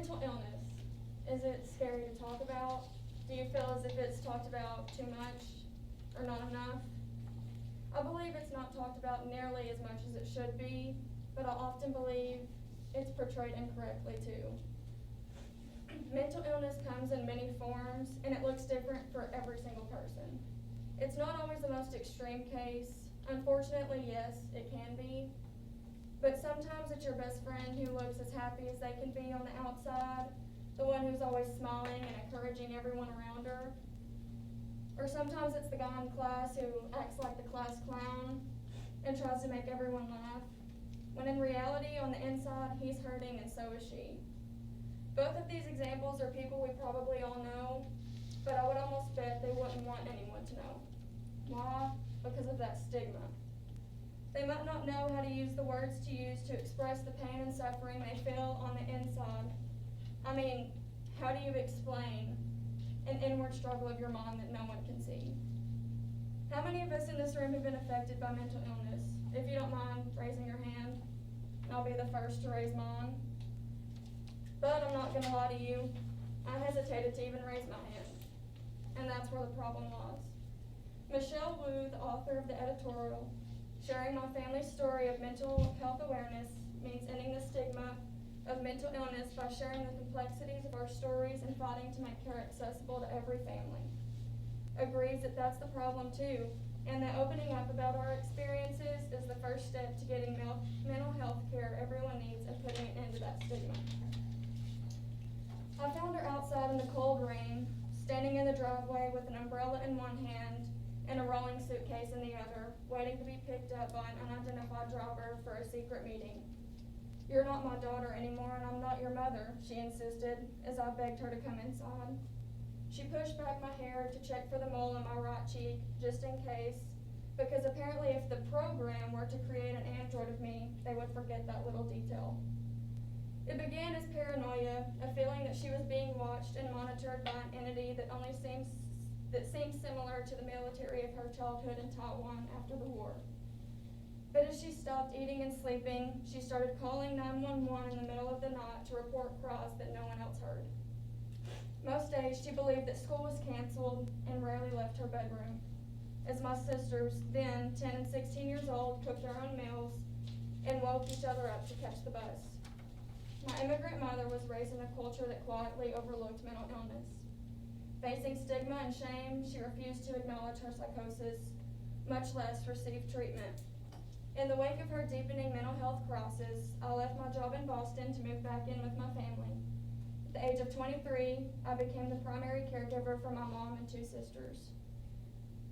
Mental illness, is it scary to talk about? Do you feel as if it's talked about too much or not enough? I believe it's not talked about nearly as much as it should be, but I often believe it's portrayed incorrectly too. Mental illness comes in many forms, and it looks different for every single person. It's not always the most extreme case. Unfortunately, yes, it can be. But sometimes it's your best friend who looks as happy as they can be on the outside, the one who's always smiling and encouraging everyone around her. Or sometimes it's the guy in class who acts like the class clown and tries to make everyone laugh, when in reality, on the inside, he's hurting and so is she. Both of these examples are people we probably all know, but I would almost bet they wouldn't want anyone to know. Why? Because of that stigma. They might not know how to use the words to use to express the pain and suffering they feel on the inside. I mean, how do you explain an inward struggle of your mind that no one can see? How many of us in this room have been affected by mental illness? If you don't mind raising your hand, I'll be the first to raise mine. But I'm not going to lie to you, I hesitated to even raise my hand. And that's where the problem lies. Michelle Wu, the author of the editorial, sharing my family's story of mental health awareness means ending the stigma of mental illness by sharing the complexities of our stories and fighting to make care accessible to every family. Agrees that that's the problem too, and that opening up about our experiences is the first step to getting mental health care everyone needs and putting an end to that stigma. I found her outside in the cold rain, standing in the driveway with an umbrella in one hand and a rolling suitcase in the other, waiting to be picked up by an unidentified driver for a secret meeting. You're not my daughter anymore, and I'm not your mother, she insisted, as I begged her to come inside. She pushed back my hair to check for the mole on my right cheek, just in case, because apparently if the program were to create an android of me, they would forget that little detail. It began as paranoia, a feeling that she was being watched and monitored by an entity that seemed similar to the military of her childhood in Taiwan after the war. But as she stopped eating and sleeping, she started calling 911 in the middle of the night to report cries that no one else heard. Most days she believed that school was canceled and rarely left her bedroom, as my sisters, then 10 and 16 years old, cooked their own meals and woke each other up to catch the bus. My immigrant mother was raised in a culture that quietly overlooked mental illness. Facing stigma and shame, she refused to acknowledge her psychosis, much less receive treatment. In the wake of her deepening mental health crisis, I left my job in Boston to move back in with my family. At the age of 23, I became the primary caregiver for my mom and two sisters.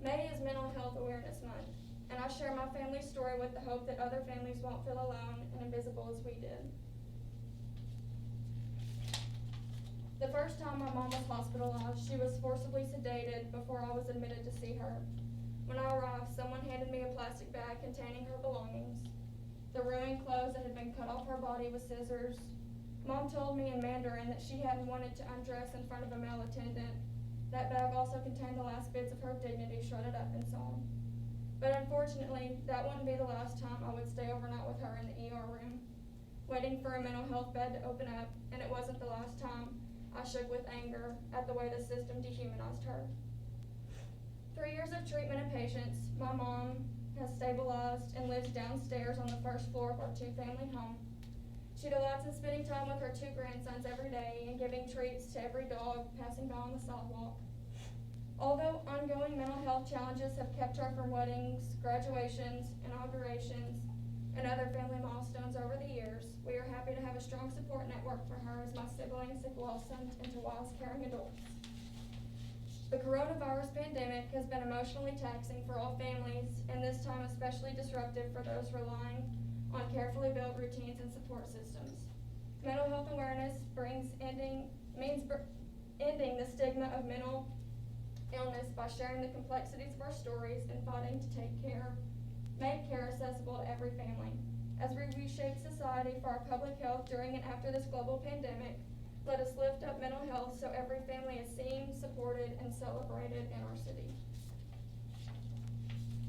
May is Mental Health Awareness Month, and I share my family's story with the hope that other families won't feel alone and invisible as we did. The first time my mom was hospitalized, she was forcibly sedated before I was admitted to see her. When I arrived, someone handed me a plastic bag containing her belongings, the ruined clothes that had been cut off her body with scissors. Mom told me in Mandarin that she hadn't wanted to undress in front of a male attendant. That bag also contained the last bits of her dignity shredded up inside. But unfortunately, that wouldn't be the last time I would stay overnight with her in the ER room, waiting for a mental health bed to open up, and it wasn't the last time I shook with anger at the way the system dehumanized her. 3 years of treatment and patience, my mom has stabilized and lives downstairs on the first floor of our two-family home. She delights in spending time with her two grandsons every day and giving treats to every dog passing by on the sidewalk. Although ongoing mental health challenges have kept her from weddings, graduations, inaugurations, and other family milestones over the years, we are happy to have a strong support network for her as my siblings have blossomed into wise, caring adults. The coronavirus pandemic has been emotionally taxing for all families, and this time especially disruptive for those relying on carefully built routines and support systems. Mental health awareness means ending the stigma of mental illness by sharing the complexities of our stories and fighting to make care accessible to every family. As we reshape society for our public health during and after this global pandemic, let us lift up mental health so every family is seen, supported, and celebrated in our city.